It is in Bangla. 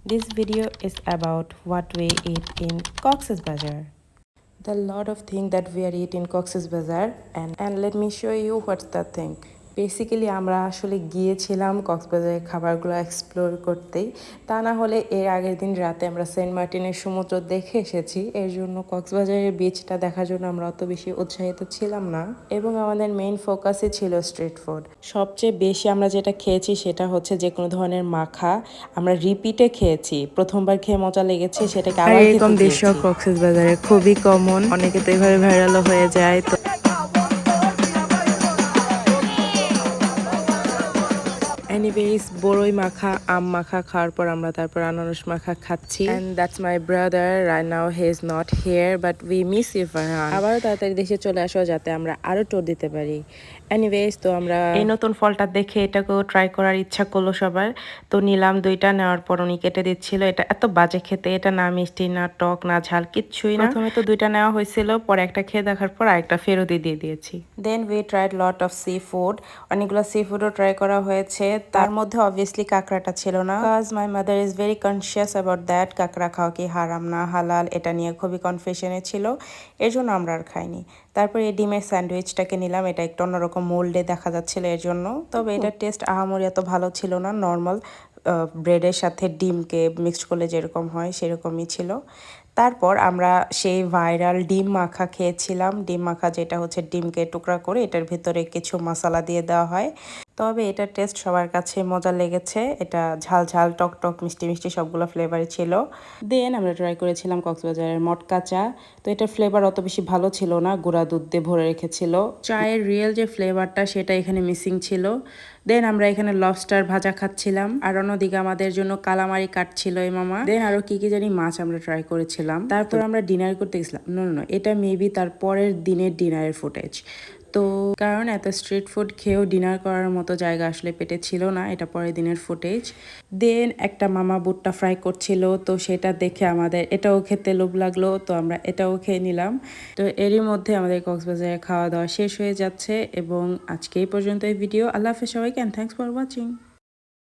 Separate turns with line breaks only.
This video is about what we eat in Cox's Bazar. The lot of things that we are eating in Cox's Bazar and let me show you what's the thing. Basically আমরা আসলে গিয়েছিলাম কক্সবাজারের খাবারগুলো এক্সপ্লোর করতেই, তা না হলে এর আগের দিন রাতে আমরা সেন্ট মার্টিনের সমুদ্র দেখে এসেছি। এর জন্য কক্সবাজারের বিচটা দেখার জন্য আমরা অত বেশি উৎসাহিত ছিলাম না এবং আমাদের মেইন ফোকাসই ছিল স্ট্রিট ফুড। সবচেয়ে বেশি আমরা যেটা খেয়েছি সেটা হচ্ছে যে কোনো ধরনের মাখা আমরা রিপিটে খেয়েছি, প্রথমবার খেয়ে মজা লেগেছে সেটাকে আবার এরকম দৃশ্য কক্সবাজারে খুবই কমন, অনেকে তো এভাবে ভাইরালও হয়ে যায়। তো এনিওয়েজ বড়ই মাখা আম মাখা খাওয়ার পর আমরা তারপর আনারস মাখা খাচ্ছি। And that's my brother, right now he is not here but we miss you Farhan. আবারও তাড়াতাড়ি দেশে চলে আসো যাতে আমরা আরো ট্যুর দিতে পারি। এনিওয়েজ তো আমরা এই নতুন ফলটা দেখে এটাকেও ট্রাই করার ইচ্ছা করলো সবার, তো নিলাম দুইটা। নেওয়ার পর উনি কেটে দিচ্ছিল। এটা এত বাজে খেতে, এটা না মিষ্টি না টক না ঝাল কিচ্ছুই না। প্রথমে তো দুইটা নেওয়া হয়েছিল, পরে একটা খেয়ে দেখার পর আরেকটা ফেরতই দিয়ে দিয়েছি। Then we tried lot of sea food, অনেকগুলো সি ফুডও ট্রাই করা হয়েছে। তার মধ্যে অবভিয়াসলি কাঁকড়াটা ছিল না, because my mother is very conscious about that. কাঁকড়া খাওয়া কি হারাম না হালাল এটা নিয়ে খুবই কনফিউশনে ছিল, এর জন্য আমরা আর খাইনি। তারপর এই ডিমের স্যান্ডউইচটাকে নিলাম, এটা একটু অন্যরকম মোল্ডে দেখা যাচ্ছিল এর জন্য। তবে এটার টেস্ট আহামরি এত ভালো ছিল না, নর্মাল ব্রেডের সাথে ডিমকে মিক্সড করলে যেরকম হয় সেরকমই ছিল। তারপর আমরা সেই ভাইরাল ডিম মাখা খেয়েছিলাম। ডিম মাখা যেটা হচ্ছে ডিমকে টুকরা করে এটার ভিতরে কিছু মশলা দিয়ে দেওয়া হয়। তবে এটার টেস্ট সবার কাছে মজা লেগেছে, এটা ঝাল ঝাল টক টক মিষ্টি মিষ্টি সবগুলো ফ্লেভারই ছিল। দেন আমরা ট্রাই করেছিলাম কক্সবাজারের মটকা চা, তো এটার ফ্লেভার অত বেশি ভালো ছিল না, গুঁড়া দুধ দিয়ে ভরে রেখেছিল। চায়ের রিয়েল যে ফ্লেভারটা সেটা এখানে মিসিং ছিল। দেন আমরা এখানে লবস্টার ভাজা খাচ্ছিলাম, আর অন্যদিকে আমাদের জন্য কালামারি কাটছিল এই মামা। দেন আরো কি কি জানি মাছ আমরা ট্রাই করেছিলাম। তারপর আমরা ডিনার করতে গেছিলাম। নো, এটা মেবি তার পরের দিনের ডিনারের ফুটেজ। তো কারণ এত স্ট্রিট ফুড খেয়েও ডিনার করার মতো জায়গা আসলে পেটে ছিল না, এটা পরের দিনের ফুটেজ। দেন একটা মামা ভুট্টা ফ্রাই করছিল, তো সেটা দেখে আমাদের এটাও খেতে লোভ লাগলো, তো আমরা এটাও খেয়ে নিলাম। তো এরই মধ্যে আমাদের কক্সবাজারে খাওয়া দাওয়া শেষ হয়ে যাচ্ছে এবং আজকে এই পর্যন্ত এই ভিডিও। আল্লাহ হাফেজ সবাইকে, অ্যান্ড থ্যাংকস ফর ওয়াচিং।